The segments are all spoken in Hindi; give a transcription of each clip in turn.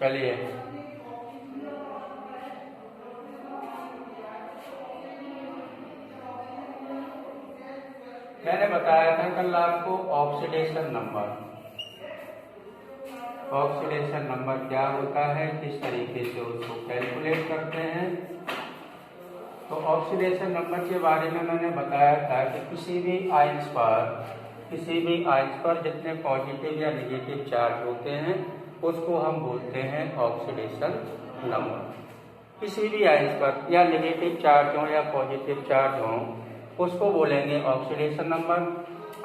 चलिए मैंने बताया था कल आपको ऑक्सीडेशन नंबर क्या होता है, किस तरीके से उसको कैलकुलेट करते हैं। तो ऑक्सीडेशन नंबर के बारे में मैंने बताया था कि किसी भी आयंस पर जितने पॉजिटिव या नेगेटिव चार्ज होते हैं उसको हम बोलते हैं ऑक्सीडेशन नंबर। किसी भी आयंस पर या नेगेटिव चार्ज हो या पॉजिटिव चार्ज हो उसको बोलेंगे ऑक्सीडेशन नंबर।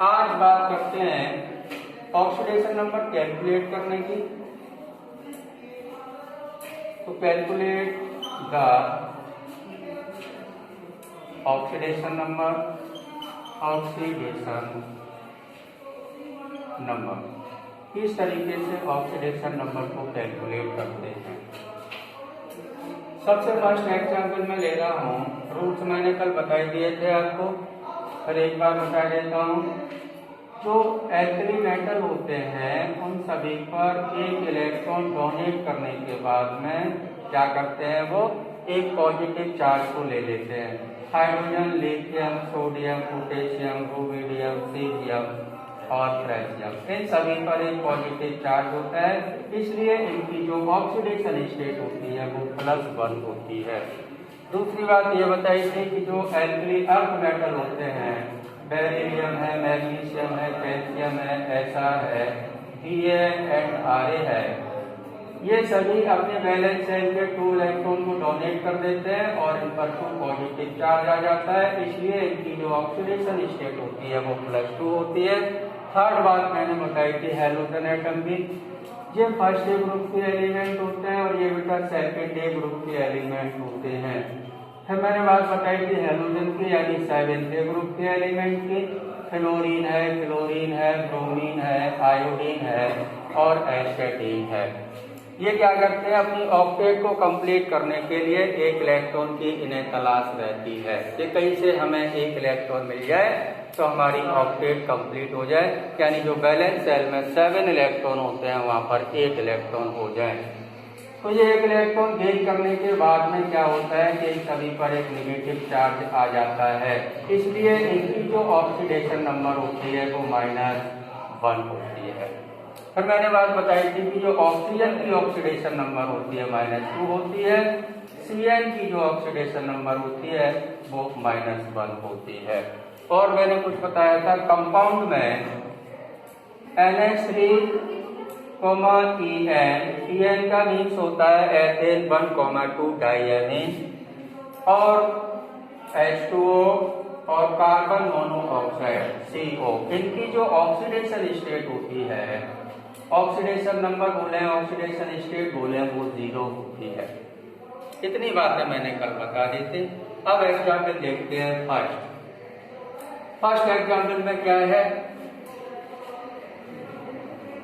आज बात करते हैं ऑक्सीडेशन नंबर कैलकुलेट करने की। तो कैलकुलेट द ऑक्सीडेशन नंबर किस तरीके से ऑक्सीडेशन नंबर को कैलकुलेट करते हैं। सबसे फर्स्ट एग्जाम्पल मैं ले रहा हूँ, रूट्स मैंने कल बता दिए थे आपको, फिर एक बार बता देता हूँ। जो एल्कली मेटल होते हैं उन सभी पर एक इलेक्ट्रॉन डोनेट करने के बाद में क्या करते हैं, वो एक पॉजिटिव चार्ज को ले लेते हैं। Hydrogen, lithium, sodium, potassium, rubidium, caesium और फ्रेशियम, इन सभी पर एक पॉजिटिव चार्ज होता है, इसलिए इनकी जो ऑक्सीडेशन स्टेट होती है वो +1 होती है। दूसरी बात ये बताई थी कि जो एल्कली अर्थ मेटल होते हैं, बेरिलियम है, मैग्नीशियम है, कैल्शियम है, एसआर है, Ba एंड Ra है, ये सभी अपने वैलेंस शेल के 2 इलेक्ट्रॉन को डोनेट कर देते हैं और इन पर 2 पॉजिटिव चार्ज आ जाता है, इसलिए इनकी जो ऑक्सीडेशन स्टेट होती है वो +2 होती है। थर्ड बात मैंने बताई थी हैलोजन एटम की। ये फर्स्ट ए ग्रुप के एलिमेंट होते हैं और ये बेटा सेकंड ए ग्रुप के एलिमेंट होते हैं। फिर मैंने बात बताई थी हैलोजन की यानी 7th ए ग्रुप के एलिमेंट की। फ्लोरीन है, क्लोरीन है, ब्रोमीन है, आयोडीन है और एसिटीन है। ये क्या करते हैं, अपनी ऑक्टेट को कंप्लीट करने के लिए एक इलेक्ट्रॉन की इन्हें तलाश रहती है कि कहीं से हमें एक इलेक्ट्रॉन मिल जाए तो हमारी ऑक्टेट कंप्लीट हो जाए, यानी जो बैलेंस सेल में 7 इलेक्ट्रॉन होते हैं वहां पर 1 इलेक्ट्रॉन हो जाए। तो ये 1 इलेक्ट्रॉन गेन करने के बाद में क्या होता है कि सभी पर एक नेगेटिव चार्ज आ जाता है, इसलिए इनकी जो ऑक्सीडेशन नंबर होती है वो -1 होती है। फिर मैंने बात बताई थी कि जो ऑक्सीजन की ऑक्सीडेशन नंबर होती है -2 होती है, Cn की जो ऑक्सीडेशन नंबर होती है वो -1 होती है। और मैंने कुछ बताया था कंपाउंड में NH3, En का मीन्स होता है एथेन 1,2 डाइएमीन और H2O और कार्बन मोनोऑक्साइड CO, इनकी जो ऑक्सीडेशन स्टेट होती है, ऑक्सीडेशन नंबर बोले, ऑक्सीडेशन स्टेट बोले, वो 0 होती है। इतनी बातें मैंने कल बता दी थी। अब एग्जाम्पल देखते हैं फर्स्ट एग्जाम्पल में क्या है,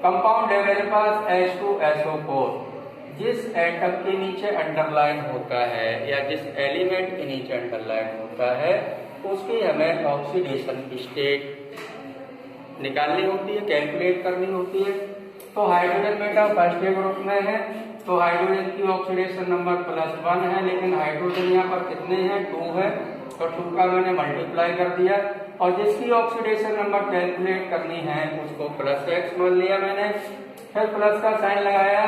कंपाउंड है मेरे पास H2SO4, जिस एटम के नीचे अंडरलाइन होता है या जिस एलिमेंट के नीचे अंडरलाइन होता है उसकी हमें ऑक्सीडेशन स्टेट निकालनी होती है, कैलकुलेट करनी होती है। तो हाइड्रोजन बेटा फर्स्ट ए ग्रुप में है, तो हाइड्रोजन की ऑक्सीडेशन नंबर +1 है, लेकिन हाइड्रोजन यहाँ पर कितने हैं, 2 है, तो 2 का मैंने मल्टीप्लाई कर दिया और जिसकी ऑक्सीडेशन नंबर कैलकुलेट करनी है उसको +x मान लिया मैंने, फिर प्लस का साइन लगाया।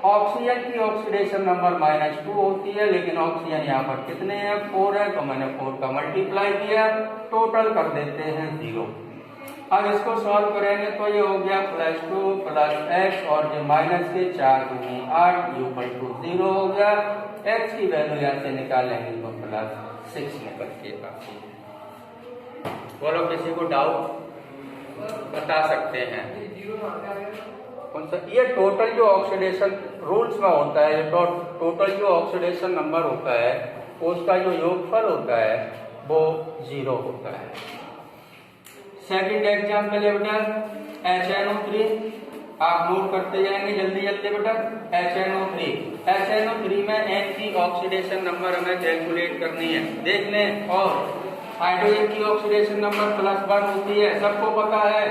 ऑक्सीजन की ऑक्सीडेशन नंबर -2 होती है, लेकिन ऑक्सीजन यहाँ पर कितने हैं, 4 है, तो मैंने 4 का मल्टीप्लाई किया, टोटल कर देते हैं 0। अब इसको सॉल्व करेंगे तो ये हो गया +2 + x और जो माइनस के 4 दूनी 8 = 0 हो गया। x की वैल्यू यहाँ से निकालेंगे तो +6 निकल के आती है। बोलो किसी को डाउट बता सकते हैं कौन सा, ये टोटल जो ऑक्सीडेशन रूल्स में होता है, टोटल जो ऑक्सीडेशन नंबर होता है उसका जो योगफल होता है वो 0 होता है। सेकंड एग्जाम्पल है बेटा HNO3, आप नोट करते जाएंगे जल्दी जल्दी बेटा। HNO3 में N की ऑक्सीडेशन नंबर हमें कैलकुलेट करनी है, देख लें। और हाइड्रोजन की ऑक्सीडेशन नंबर +1 होती है, सबको पता है,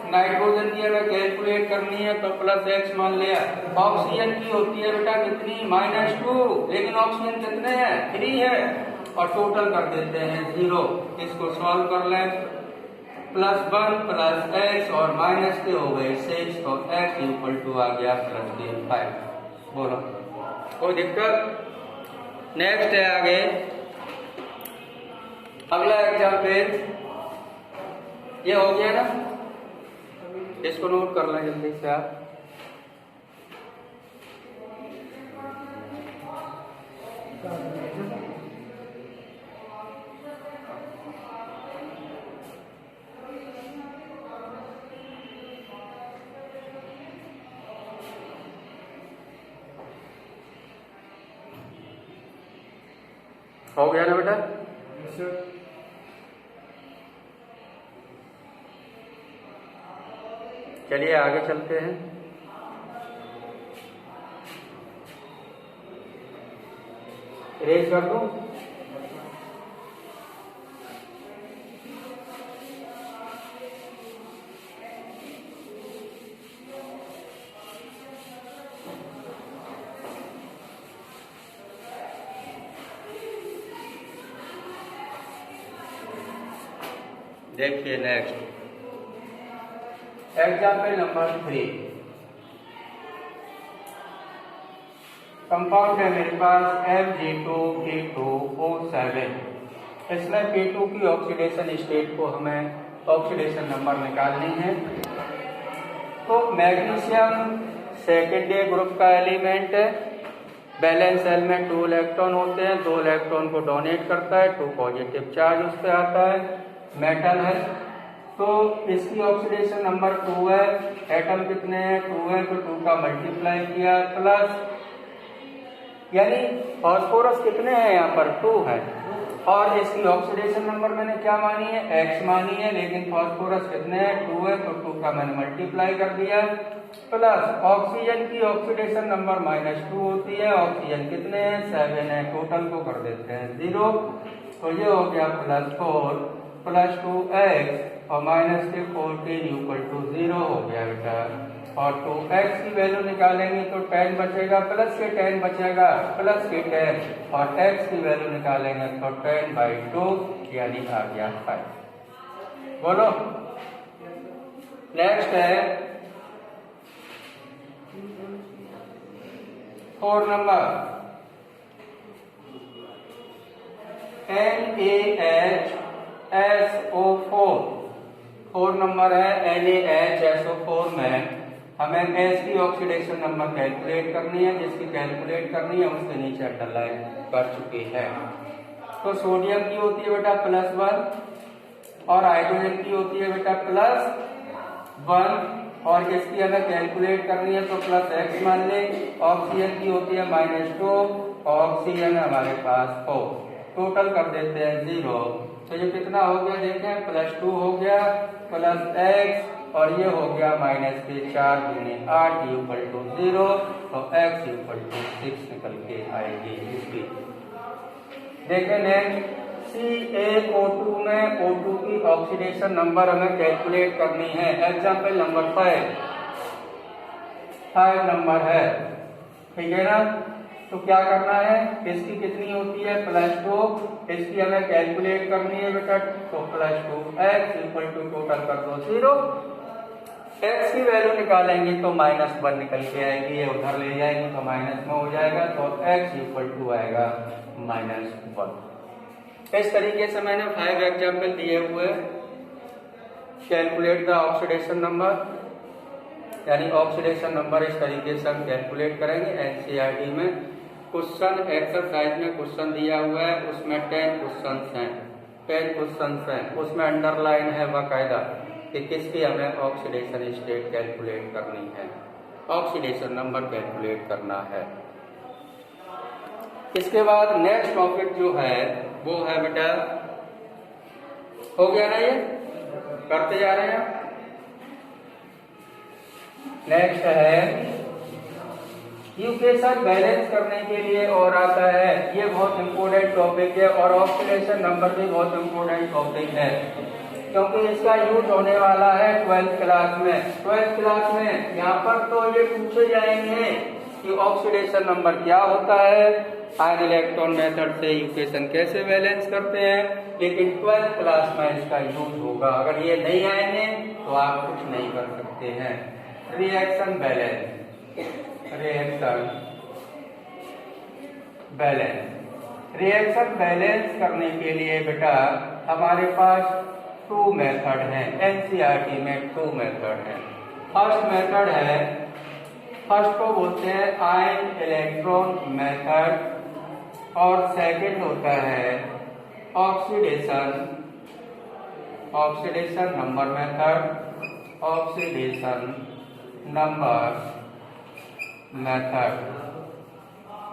नाइट्रोजन की अगर कैलकुलेट करनी है तो प्लस एक्स मान लिया। ऑक्सीजन की होती है बेटा कितनी, -2, लेकिन ऑक्सीजन कितने हैं, 3 है, और टोटल कर देते हैं 0। इसको सॉल्व कर लें, +1 + x और माइनस के हो गए 6, तो x = आ गया +5। बोलो कोई दिक्कत? नेक्स्ट है आगे अगला एग्जाम्पल, ये हो गया ना, इसको नोट कर लें जल्दी से आप। हो गया ना बेटा? चलिए आगे चलते हैं। इरेज कर दूं? देखिए नेक्स्ट एग्जाम्पल नंबर 3। कंपाउंड है मेरे पास Mg2P2O7। इसमें P2 की ऑक्सीडेशन स्टेट को हमें ऑक्सीडेशन नंबर निकालनी है। तो मैग्नीशियम सेकेंडरी ग्रुप का एलिमेंट है, बैलेंस सेल में 2 इलेक्ट्रॉन होते हैं, 2 इलेक्ट्रॉन को डोनेट करता है, 2 पॉजिटिव चार्ज उस पर आता है, मेटल है। तो इसकी ऑक्सीडेशन नंबर 2 है, एटम कितने हैं, 2 है, तो 2 का मल्टीप्लाई किया प्लस, यानी फास्फोरस कितने हैं यहाँ पर, 2 है, और इसकी ऑक्सीडेशन नंबर मैंने क्या मानी है, x मानी है, लेकिन फास्फोरस कितने हैं, 2 है, तो 2 का मैंने मल्टीप्लाई कर दिया प्लस ऑक्सीजन की ऑक्सीडेशन नंबर -2 होती है, ऑक्सीजन कितने हैं, 7 है, टोटल को कर देते हैं 0। तो ये हो गया +4 + 2x और -14 = 0 हो गया बेटा। और 2x की वैल्यू निकालेंगे तो 10 बचेगा, प्लस के 10 बचेगा, प्लस के 10, और x की वैल्यू निकालेंगे तो 10/2 यानी आ गया 5। बोलो नेक्स्ट है 4 नंबर NaHSO4। 4 नंबर है NaHSO4 में हमें H की ऑक्सीडेशन नंबर कैलकुलेट करनी है, जिसकी कैलकुलेट करनी है उसके नीचे अंडरलाइन कर चुकी है। तो सोडियम की होती है बेटा +1 और हाइड्रोजन की होती है बेटा +1, और इसकी अगर कैलकुलेट करनी है तो +x मान ले। ऑक्सीजन की होती है -2, ऑक्सीजन हमारे पास 4, टोटल कर देते हैं 0। तो ये कितना हो गया देखें, +2 हो गया +x और ये हो गया -4 × 8 = 0, तो x = 6 निकल के आएगी इसकी। देखें नेक्स्ट CaO2 में O2 की ऑक्सीडेशन नंबर हमें कैलकुलेट करनी है। एग्जाम्पल नंबर 5 नंबर है, ठीक है ना। तो क्या करना है, इसकी कितनी होती है +2, इसकी हमें कैलकुलेट करनी है बेटा, तो +2x = टोटल कर दो 0। x की वैल्यू निकालेंगे तो -1 निकल के आएगी, ये उधर ले जाएंगे तो माइनस में हो जाएगा, तो x = आएगा -1। इस तरीके से मैंने 5 एग्जाम्पल दिए हुए। कैलकुलेट द ऑक्सीडेशन नंबर, यानी ऑक्सीडेशन नंबर इस तरीके से हम कैलकुलेट करेंगे। एनसीईआरटी में क्वेश्चन एक्सरसाइज में क्वेश्चन दिया हुआ है, उसमें 10 क्वेश्चन हैं, 10 क्वेश्चन हैं, उसमें अंडरलाइन है बाकायदा कि किसकी हमें ऑक्सीडेशन स्टेट कैलकुलेट करनी है, ऑक्सीडेशन नंबर कैलकुलेट करना है। इसके बाद नेक्स्ट टॉपिक जो है वो है बेटा, हो गया ना, ये करते जा रहे हैं। नेक्स्ट है इक्वेशन बैलेंस करने के लिए और आता है, ये बहुत इंपॉर्टेंट टॉपिक है, और ऑक्सीडेशन नंबर भी बहुत इंपॉर्टेंट टॉपिक है। क्योंकि इसका यूज होने वाला है 12th क्लास में। 12th क्लास में यहाँ पर तो ये पूछे जाएंगे कि ऑक्सीडेशन नंबर क्या होता है, आयन इलेक्ट्रॉन मेथड से इक्वेशन कैसे बैलेंस करते हैं, लेकिन 12th क्लास में इसका यूज होगा। अगर ये नहीं आएंगे तो आप कुछ नहीं कर सकते हैं। Reaction balance, reaction balance, reaction balance करने के लिए बेटा हमारे पास 2 मेथड हैं। एनसीईआरटी में 2 मेथड हैं। फर्स्ट मेथड है, फर्स्ट को बोलते हैं आयन इलेक्ट्रॉन मेथड, और सेकंड होता है oxidation, oxidation number method, oxidation number method,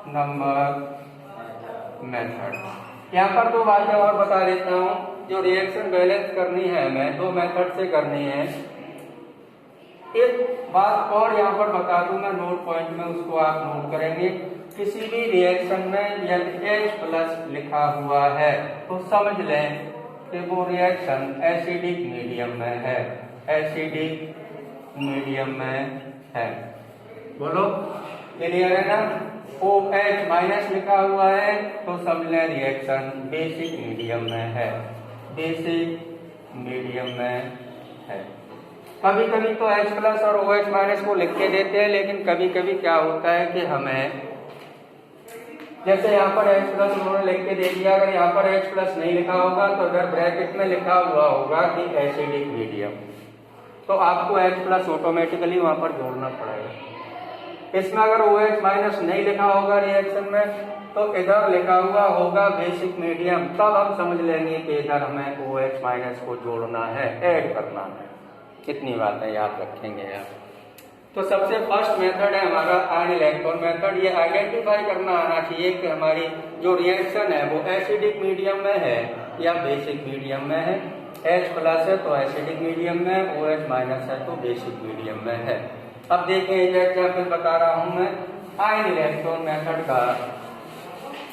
number method. यहाँ पर 2 बातें और बता देता हूँ। जो रिएक्शन बैलेंस करनी है हमें 2 मेथड से करनी है। एक बात और यहाँ पर बता दूं मैं नोट पॉइंट में, उसको आप नोट करेंगे। किसी भी रिएक्शन में यदि H+ लिखा हुआ है तो समझ लें कि वो रिएक्शन एसिडिक मीडियम में है, एसिडिक मीडियम में है। बोलो क्लियर है ना? OH- लिखा हुआ है तो समझ लें रिएक्शन बेसिक मीडियम में है, बेसिक मीडियम में है। कभी कभी तो H+ और OH- को लिख के देते हैं, लेकिन कभी कभी क्या होता है कि हमें, जैसे यहाँ पर H+ उन्होंने लिख के दे दिया, अगर यहाँ पर H+ नहीं लिखा होगा तो अगर ब्रैकेट में लिखा हुआ होगा कि एसिडिक मीडियम, तो आपको H+ ऑटोमेटिकली वहां पर जोड़ना पड़ेगा। इसमें अगर OH- नहीं लिखा होगा रिएक्शन में तो इधर लिखा हुआ होगा बेसिक मीडियम, तब हम समझ लेंगे कि इधर हमें OH- को जोड़ना है, ऐड करना है। कितनी बातें याद रखेंगे आप। तो सबसे फर्स्ट मेथड है हमारा आयन इलेक्ट्रॉन मेथड। ये आइडेंटिफाई करना आना चाहिए कि हमारी जो रिएक्शन है वो एसिडिक मीडियम में है या बेसिक मीडियम में है। H+ है तो एसिडिक मीडियम में, OH- है तो बेसिक मीडियम में है। अब देखें एक एग्जाम्पल बता रहा हूं मैं आयन इलेक्ट्रॉन मेथड का।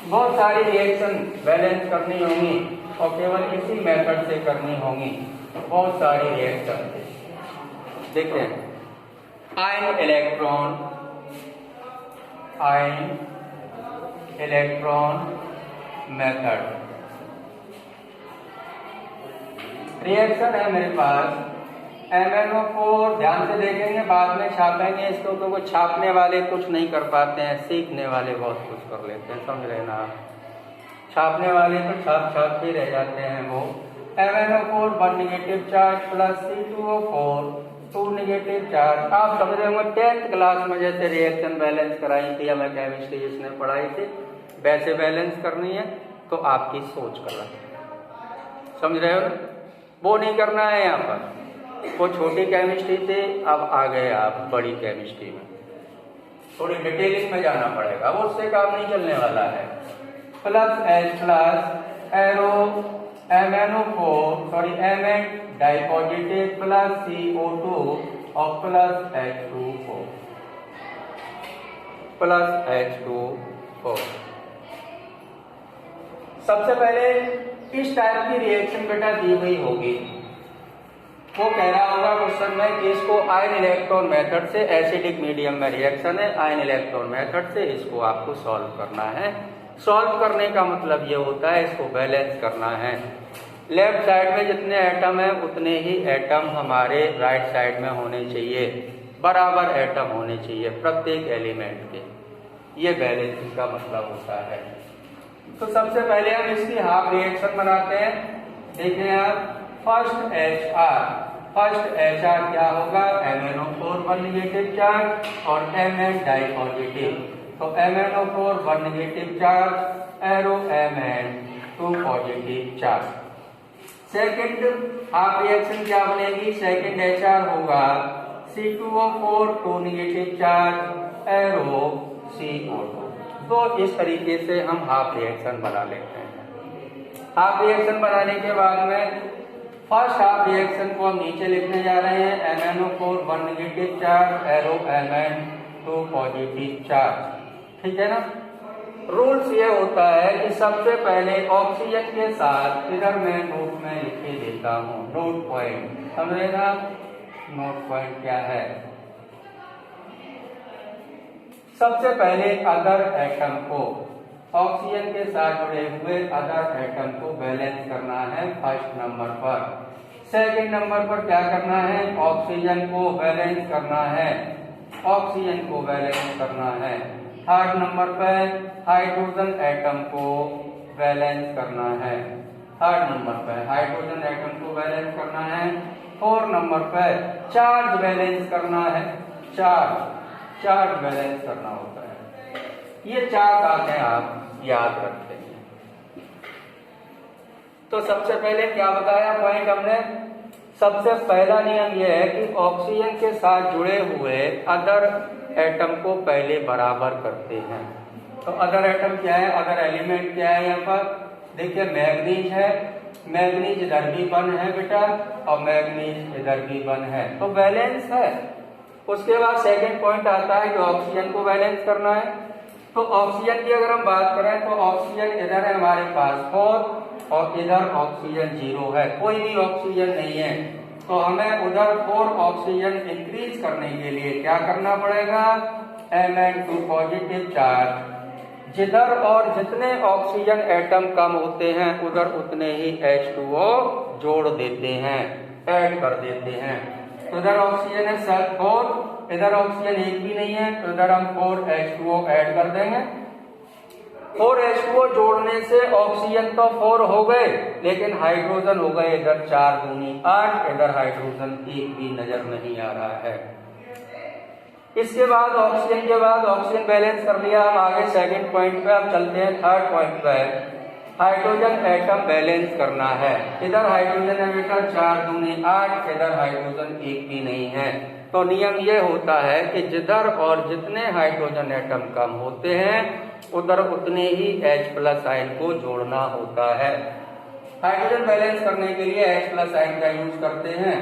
बहुत सारी रिएक्शन बैलेंस करनी होंगी और केवल इसी मेथड से करनी होंगी, बहुत सारी रिएक्शन। देखें ion electron, ion electron method reaction है मेरे पास MnO4। ध्यान से देखेंगे, बाद में छापेंगे इसको, क्योंकि छापने वाले कुछ नहीं कर पाते हैं, सीखने वाले बहुत कुछ कर लेते हैं, समझ रहे ना। छापने वाले तो छाप के रह जाते हैं। वो MnO4 1 negative charge plus C2O4 2 negative charge. आप समझ रहे होंगे 10th क्लास में जैसे रिएक्शन बैलेंस कराई थी हमें केमिस्ट्री जिसने पढ़ाई थी, वैसे बैलेंस करनी है तो आपकी सोच कर समझ रहे हो ना। वो नहीं करना है यहाँ पर। वो छोटी केमिस्ट्री से अब आ गए आप बड़ी केमिस्ट्री में, थोड़ी डिटेलिंग में जाना पड़ेगा, वो उससे काम नहीं चलने वाला है। Plus H+ arrow Mn dipositive plus CO2 और प्लस H2O, प्लस H2O। सबसे पहले इस टाइप की रिएक्शन बेटा दी हुई होगी, वो कह रहा होगा क्वेश्चन में कि इसको आयन इलेक्ट्रॉन मेथड से, एसिडिक मीडियम में रिएक्शन है, आयन इलेक्ट्रॉन मेथड से इसको आपको सॉल्व करना है। सॉल्व करने का मतलब ये होता है इसको बैलेंस करना है। लेफ्ट साइड में जितने एटम है उतने ही एटम हमारे राइट साइड में होने चाहिए, बराबर एटम होने चाहिए प्रत्येक एलिमेंट के। ये बैलेंसिंग का मतलब होता है। तो सबसे पहले हम इसकी हाफ रिएक्शन बनाते हैं। देखें आप, फर्स्ट HR क्या होगा, MnO4 1 नेगेटिव चार्ज और Mn डाइपॉजिटिव, तो MnO4 1 negative charge, arrow Mn 2 positive charge. Second half reaction क्या बनेगी, सेकंड HR होगा C2O4 2 negative charge, arrow CO2। तो इस तरीके से हम हाफ रिएक्शन बना लेते हैं। हाफ रिएक्शन बनाने के बाद में फर्स्ट हाफ रिएक्शन को हम नीचे लिखने जा रहे हैं, MnO4 1 negative charge, arrow Mn 2 positive charge, ठीक है ना। रूल्स ये होता है कि सबसे पहले ऑक्सीजन के साथ, इधर मैं नोट में लिख के देता हूँ, नोट पॉइंट समझेगा। नोट पॉइंट क्या है? सबसे पहले अदर एटम को, ऑक्सीजन के साथ जुड़े हुए अदर एटम को बैलेंस करना है फर्स्ट नंबर पर। सेकंड नंबर पर क्या करना है? ऑक्सीजन को बैलेंस करना है, ऑक्सीजन को बैलेंस करना है। थर्ड नंबर पर हाइड्रोजन एटम को बैलेंस करना है, थर्ड नंबर पर हाइड्रोजन एटम को बैलेंस करना है। फोर्थ नंबर पर चार्ज बैलेंस करना है, चार्ज बैलेंस करना होता है। ये 4 बातें आप याद रखते हैं। तो सबसे पहले क्या बताया पॉइंट हमने? सबसे पहला नियम यह है कि ऑक्सीजन के साथ जुड़े हुए अदर एटम को पहले बराबर करते हैं। तो अदर एटम क्या है, अदर एलिमेंट क्या है? यहाँ पर देखिए मैग्नीज है, मैग्नीज इधर भी 1 है बेटा और मैग्नीज इधर भी 1 है, तो बैलेंस है। उसके बाद सेकंड पॉइंट आता है कि ऑक्सीजन को बैलेंस करना है। तो ऑक्सीजन की अगर हम बात करें तो ऑक्सीजन इधर है हमारे पास 4 और इधर ऑक्सीजन 0 है, कोई भी ऑक्सीजन नहीं है। तो हमें उधर 4 ऑक्सीजन इंक्रीज करने के लिए क्या करना पड़ेगा? Mn2 पॉजिटिव चार्ज, जिधर और जितने ऑक्सीजन एटम कम होते हैं उधर उतने ही H2O जोड़ देते हैं, ऐड कर देते हैं। तो इधर ऑक्सीजन है 4, इधर ऑक्सीजन एक भी नहीं है, तो इधर हम 4 H2O ऐड कर देंगे। 4 H2O जोड़ने से ऑक्सीजन तो 4 हो गए, लेकिन हाइड्रोजन हो गए इधर 4 दूनी 8, इधर हाइड्रोजन एक भी नजर नहीं आ रहा है। इसके बाद ऑक्सीजन के बाद ऑक्सीजन बैलेंस कर लिया, हम आगे सेकंड पॉइंट पे अब चलते हैं। थर्ड पॉइंट पे हाइड्रोजन एटम बैलेंस करना है। इधर हाइड्रोजन है बेटा 4 दूनी 8, इधर हाइड्रोजन एक भी नहीं है। तो नियम ये होता है कि जिधर और जितने हाइड्रोजन एटम कम होते हैं उधर उतने ही H+ आयन को जोड़ना होता है। हाइड्रोजन बैलेंस करने के लिए H+ आयन का यूज करते हैं।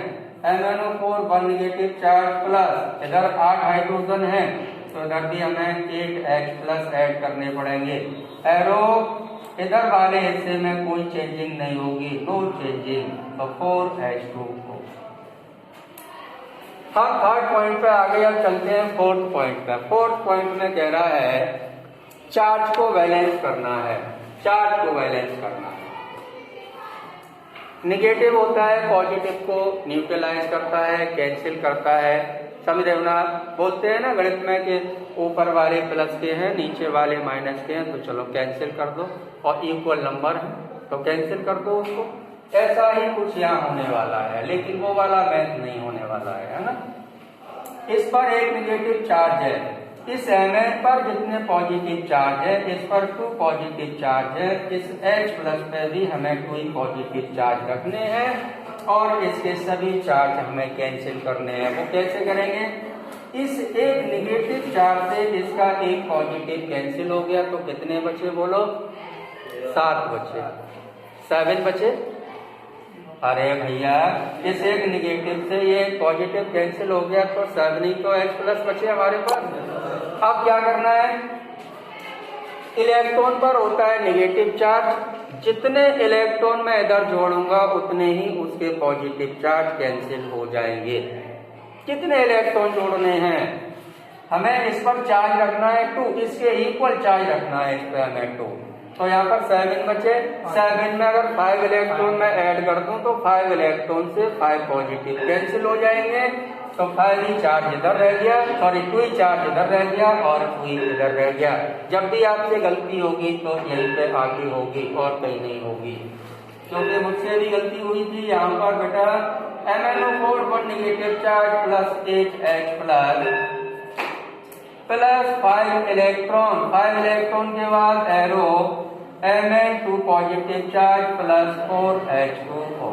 MnO4 1 नेगेटिव चार्ज प्लस, इधर 8 हाइड्रोजन है तो इधर भी हमें 8H+ ऐड करने पड़ेंगे। एरो इधर वाले हिस्से में कोई चेंजिंग नहीं होगी, नो चेंजिंग, तो 4H2O। हम थर्ड पॉइंट पे आगे अब चलते हैं फोर्थ पॉइंट पे। फोर्थ पॉइंट में कह रहा है चार्ज को बैलेंस करना है, चार्ज को बैलेंस करना है। निगेटिव होता है पॉजिटिव को न्यूट्रलाइज करता है, कैंसिल करता है। समझ रहे हो ना? बोलते हैं ना गणित में कि ऊपर वाले प्लस के हैं नीचे वाले माइनस के हैं, तो चलो कैंसिल कर दो, और इक्वल नंबर है तो कैंसिल कर दो उसको। ऐसा ही कुछ यहाँ होने वाला है, लेकिन वो वाला मैथ नहीं होने वाला है ना। इस पर एक निगेटिव चार्ज है, इस Mn पर जितने पॉजिटिव चार्ज है इस पर 2 पॉजिटिव चार्ज है, इस H+ पे भी हमें 2 पॉजिटिव चार्ज रखने हैं और इसके सभी चार्ज हमें कैंसिल करने हैं। वो कैसे करेंगे? इस एक निगेटिव चार्ज से इसका एक पॉजिटिव कैंसिल हो गया तो कितने बचे बोलो? 7 बचे, 7 बचे। अरे भैया इस एक निगेटिव से ये पॉजिटिव कैंसिल हो गया तो 7 ही तो H+ बचे हमारे पास। अब क्या करना है? इलेक्ट्रॉन पर होता है निगेटिव चार्ज, जितने इलेक्ट्रॉन मैं इधर जोड़ूंगा उतने ही उसके पॉजिटिव चार्ज कैंसिल हो जाएंगे। कितने इलेक्ट्रॉन जोड़ने हैं? हमें इस पर चार्ज रखना है 2, इसके इक्वल चार्ज रखना है इस पर हमें 2, तो यहाँ पर 7 बचे। 7 में अगर 5 इलेक्ट्रॉन मैं ऐड कर दूं तो 5 इलेक्ट्रॉन से 5 पॉजिटिव कैंसिल हो जाएंगे, तो 5 ही चार्ज इधर रह गया, सॉरी 2 ही चार्ज इधर रह गया और 2 ही इधर रह गया। जब भी आपसे गलती होगी तो यहीं पे आगे होगी और कहीं नहीं होगी, क्योंकि मुझसे भी गलती हुई थी। यहाँ पर बेटा MnO4 1 negative charge plus 8H+ plus 5 electron, 5 electron के बाद arrow Mn2 positive charge plus 4H2O।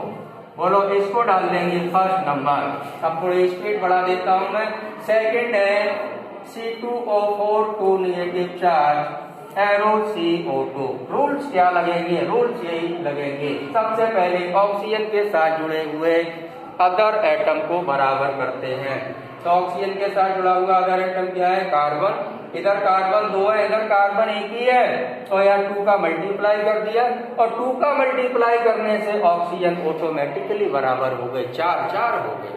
बोलो इसको डाल देंगे फर्स्ट नंबर। अब थोड़ी स्पीड बढ़ा देता हूं मैं। सेकंड है C2O4 2 negative charge arrow CO2। Rules क्या लगेंगे? रूल्स यही लगेंगे। सबसे पहले ऑक्सीजन के साथ जुड़े हुए अदर एटम को बराबर करते हैं। तो ऑक्सीजन के साथ जुड़ा हुआ अदर एटम क्या है? कार्बन। इधर कार्बन 2 है, इधर कार्बन 1 ही है, तो यार 2 का मल्टीप्लाई कर दिया, और 2 का मल्टीप्लाई करने से ऑक्सीजन ऑटोमेटिकली बराबर हो गए 4 हो गए,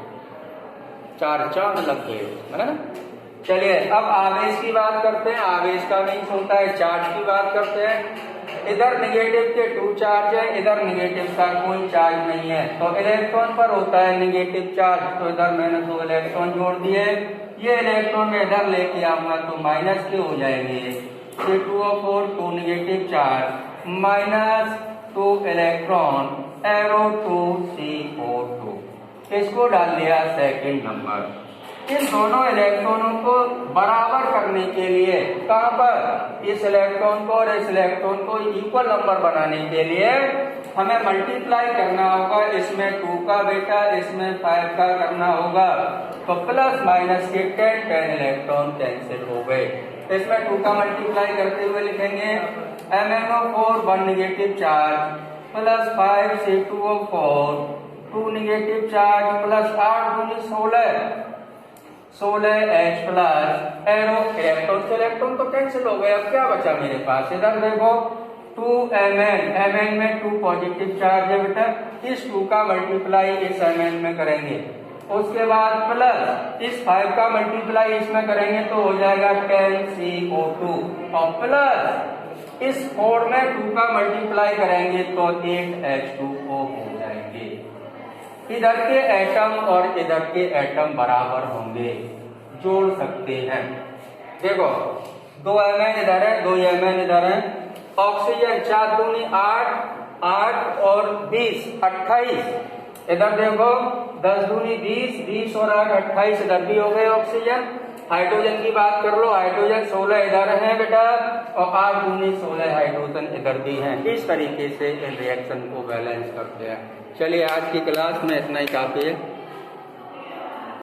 4 लग गए, है ना। चलिए अब आवेश की बात करते हैं। आवेश का मीन्स होता है चार्ज की बात करते हैं। इधर निगेटिव के 2 चार्ज है, इधर निगेटिव का कोई चार्ज नहीं है, तो इलेक्ट्रॉन पर होता है निगेटिव चार्ज, तो इधर मैंने 2 इलेक्ट्रॉन जोड़ दिए। ये इलेक्ट्रॉन में इधर लेके आऊंगा तो माइनस के हो जाएंगे, C2O4 2 negative charge minus 2 electron arrow 2 CO2, इसको डाल दिया सेकंड नंबर। इन दोनों इलेक्ट्रॉनों को बराबर करने के लिए कहां पर, इस इलेक्ट्रॉन को और इस इलेक्ट्रॉन को इक्वल नंबर बनाने के लिए हमें मल्टीप्लाई करना होगा। इसमें 2 का बेटा, इसमें 5 का करना होगा, तो प्लस माइनस के 10 इलेक्ट्रॉन कैंसिल हो गए। इसमें 2 का मल्टीप्लाई करते हुए लिखेंगे MnO4 1 negative charge plus 5 C2O4 2 negative charge plus 8 दूनी 16 H प्लस एरो इलेक्ट्रॉन से इलेक्ट्रॉन तो कैंसिल हो गए। अब क्या बचा मेरे पास, इधर देखो 2Mn में 2 पॉजिटिव चार्ज है बेटा, इस 2 का मल्टीप्लाई इस Mn में करेंगे, उसके बाद प्लस इस 5 का मल्टीप्लाई इसमें करेंगे तो हो जाएगा 10CO2, और प्लस इस 4 में 2 का मल्टीप्लाई करेंगे तो 8H2O हो जाएंगे। इधर के एटम और इधर के एटम बराबर होंगे, जोड़ सकते हैं। देखो 2 Mn इधर है, 2 Mn इधर है, ऑक्सीजन 4 दूनी 8 और 20 28, इधर देखो 10 दूनी 20 और 8 28, इधर भी हो गए ऑक्सीजन। हाइड्रोजन की बात कर लो, हाइड्रोजन 16 इधर है बेटा, और 8 दूनी 16 हाइड्रोजन इधर भी हैं। इस तरीके से इन रिएक्शन को बैलेंस करते हैं। चलिए आज की क्लास में इतना ही काफी है।